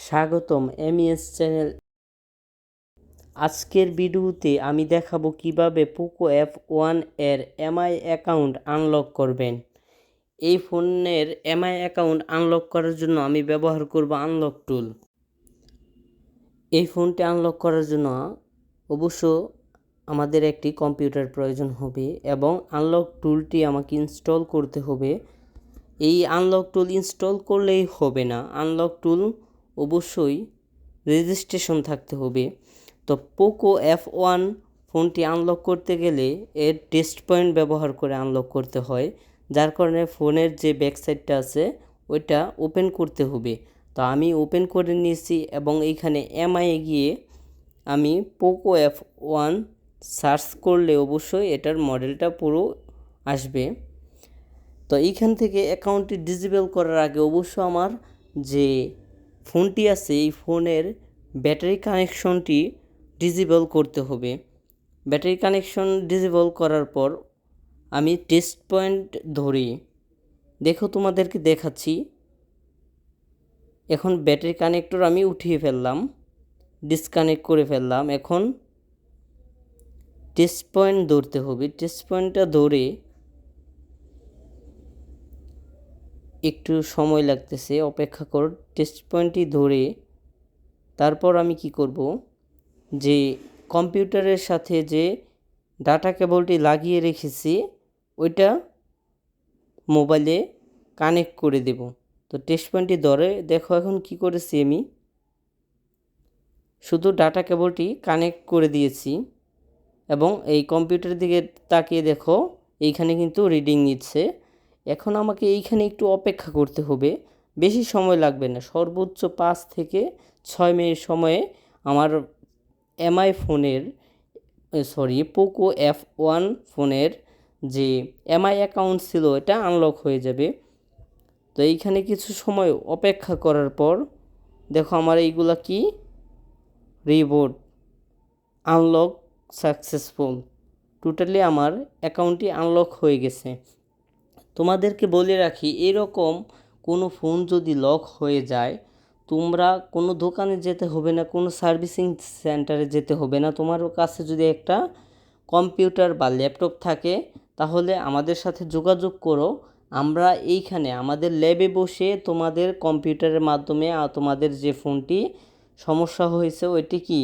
স্বাগতম MES channel. আজকের ভিডিওতে আমি দেখাবো কিভাবে পোকো F1 এর এমআই অ্যাকাউন্ট আনলক করবেন। এই ফোনের এমআই অ্যাকাউন্ট আনলক করার জন্য আমি ব্যবহার করব আনলক টুল। এই ফোনটি আনলক করার জন্য অবশ্য আমাদের একটি কম্পিউটার প্রয়োজন হবে এবং আনলক টুলটি আমাকে ইনস্টল করতে হবে। এই আনলক টুল ইনস্টল করলেই হবে না, আনলক টুল অবশ্যই রেজিস্ট্রেশন থাকতে হবে। তো পোকো F1 ফোনটি আনলক করতে গেলে এর টেস্ট পয়েন্ট ব্যবহার করে আনলক করতে হয়, যার কারণে ফোনের যে ব্যাকসাইডটা আছে ওইটা ওপেন করতে হবে। তো আমি ওপেন করে নিয়েছি এবং এইখানে এমআইয়ে গিয়ে আমি পোকো F1 সার্চ করলে অবশ্যই এটার মডেলটা পুরো আসবে। তো এইখান থেকে অ্যাকাউন্টটি ডিসেবল করার আগে অবশ্য আমার যে ফোনটি আছে এই ফোনের ব্যাটারি কানেকশনটি ডিসেবল করতে হবে। ব্যাটারি কানেকশন ডিসেবল করার পর আমি টেস্ট পয়েন্ট ধরি, দেখো তোমাদেরকে দেখাচ্ছি। এখন ব্যাটারি কানেক্টর আমি উঠিয়ে ফেললাম, ডিসকানেক্ট করে ফেললাম। এখন টেস্ট পয়েন্ট ধরতে হবে। টেস্ট পয়েন্টটা ধরে একটু সময় লাগতেছে, অপেক্ষা কর। টেস্ট পয়েন্টটি ধরে তারপর আমি কি করব, যে কম্পিউটারের সাথে যে ডাটা কেবলটি লাগিয়ে রেখেছি ওইটা মোবাইলে কানেক্ট করে দেব। তো টেস্ট পয়েন্টটি ধরে দেখো এখন কি করেছি, আমি শুধু ডাটা কেবলটি কানেক্ট করে দিয়েছি এবং এই কম্পিউটারের দিকে তাকিয়ে দেখো এইখানে কিন্তু রিডিং নিচ্ছে। এখন আমাকে এইখানে একটু অপেক্ষা করতে হবে, বেশি সময় লাগবে না, সর্বোচ্চ 5 থেকে 6 মিনিট সময়ে আমার এমআই ফোনের পোকো F1 ফোনের যে এমআই অ্যাকাউন্ট ছিল এটা আনলক হয়ে যাবে। তো এইখানে কিছু সময় অপেক্ষা করার পর দেখো আমার এইগুলা কি রিবোট আনলক সাকসেসফুল, টোটালি আমার অ্যাকাউন্টটি আনলক হয়ে গেছে। তোমাদেরকে বলে রাখি, এরকম কোনো ফোন যদি লক হয়ে যায় তোমরা কোনো দোকানে যেতে হবে না, কোনো সার্ভিসিং সেন্টারে যেতে হবে না। তোমার কাছে যদি একটা কম্পিউটার বা ল্যাপটপ থাকে তাহলে আমাদের সাথে যোগাযোগ করো। আমরা এইখানে আমাদের ল্যাবে বসে তোমাদের কম্পিউটারের মাধ্যমে তোমাদের যে ফোনটি সমস্যা হয়েছে ওইটি কি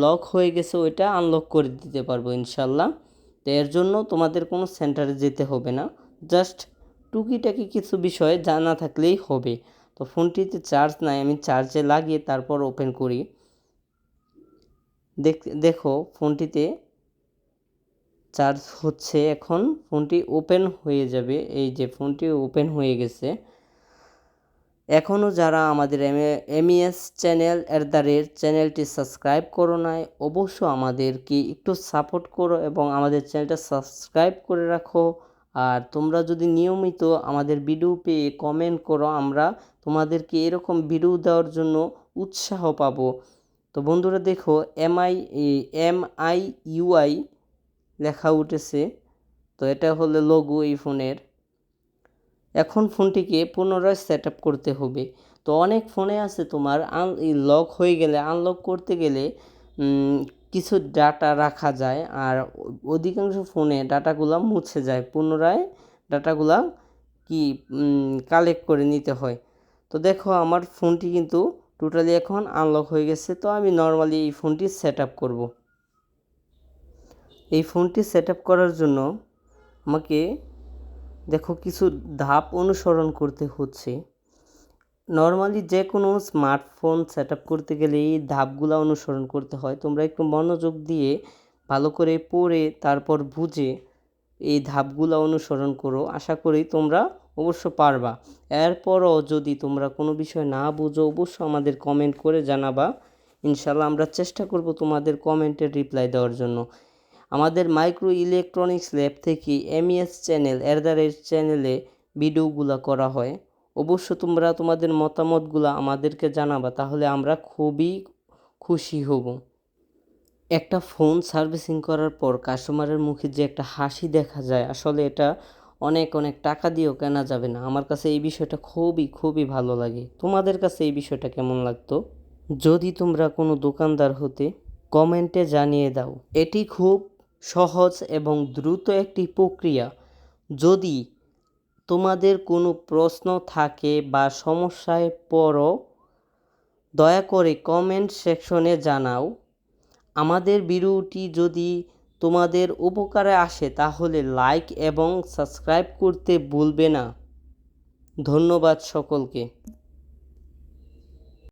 লক হয়ে গেছে ওইটা আনলক করে দিতে পারবো ইনশাল্লাহ। তো এর জন্য তোমাদের কোনো সেন্টারে যেতে হবে না, জাস্ট টুকিটাকি কিছু বিষয় জানা থাকলেই হবে। তো ফোনটিতে চার্জ নাই, আমি চার্জে লাগিয়ে তারপর ওপেন করি। দেখো ফোনটিতে চার্জ হচ্ছে, এখন ফোনটি ওপেন হয়ে যাবে। এই যে ফোনটি ওপেন হয়ে গেছে। এখনও যারা আমাদের এমইএস চ্যানেল চ্যানেলটি সাবস্ক্রাইব করো নাই, অবশ্য আমাদেরকে একটু সাপোর্ট করো এবং আমাদের চ্যানেলটা সাবস্ক্রাইব করে রাখো। আর তোমরা যদি নিয়মিত আমাদের ভিডিও পেয়ে কমেন্ট করো, আমরা তোমাদেরকে এরকম ভিডিও দেওয়ার জন্য উৎসাহ পাবো। তো বন্ধুরা দেখো MIUI লেখা উঠেছে, তো এটা হলো লোগো এই ফোনের। এখন ফোনটিকে পুনরায় সেট আপ করতে হবে। তো অনেক ফোনে আছে তোমার লক হয়ে গেলে আনলক করতে গেলে কিছু ডাটা রাখা যায়, আর অধিকাংশ ফোনে ডাটাগুলো মুছে যায়, পুনরায় ডাটাগুলা কালেক্ট করে নিতে হয়। তো দেখো আমার ফোনটি কিন্তু টোটালি এখন আনলক হয়ে গেছে। তো আমি নর্মালি এই ফোনটি সেট আপ করবো। এই ফোনটি সেট আপ করার জন্য আমাকে দেখো কিছু ধাপ অনুসরণ করতে হচ্ছে। নর্মালি যে কোনো স্মার্টফোন সেট আপ করতে গেলে এই ধাপগুলো অনুসরণ করতে হয়। তোমরা একটু মনোযোগ দিয়ে ভালো করে পড়ে তারপর বুঝে এই ধাপগুলো অনুসরণ করো, আশা করি তোমরা অবশ্য পারবা। এরপরও যদি তোমরা কোনো বিষয় না বুঝো অবশ্য আমাদের কমেন্ট করে জানাবা, ইনশাল্লাহ আমরা চেষ্টা করব তোমাদের কমেন্টের রিপ্লাই দেওয়ার জন্য। আমাদের মাইক্রো ইলেকট্রনিক্স ল্যাব থেকে এমইএস চ্যানেলে ভিডিওগুলো করা হয়। অবশ্য তোমরা তোমাদের মতামতগুলো আমাদেরকে জানাবা, তাহলে আমরা খুবই খুশি হব। একটা ফোন সার্ভিসিং করার পর কাস্টমারের মুখে যে একটা হাসি দেখা যায়, আসলে এটা অনেক অনেক টাকা দিয়েও কেনা যাবে না। আমার কাছে এই বিষয়টা খুবই খুবই ভালো লাগে। তোমাদের কাছে এই বিষয়টা কেমন লাগতো? যদি তোমরা কোনো দোকানদার হতে কমেন্টে জানিয়ে দাও। এটি খুব সহজ এবং দ্রুত একটি প্রক্রিয়া। যদি তোমাদের কোনো প্রশ্ন থাকে বা সমস্যায় পড়ো, দয়া করে কমেন্ট সেকশনে জানাও। আমাদের ভিডিওটি যদি তোমাদের উপকারে আসে তাহলে লাইক এবং সাবস্ক্রাইব করতে ভুলবে না। ধন্যবাদ সকলকে।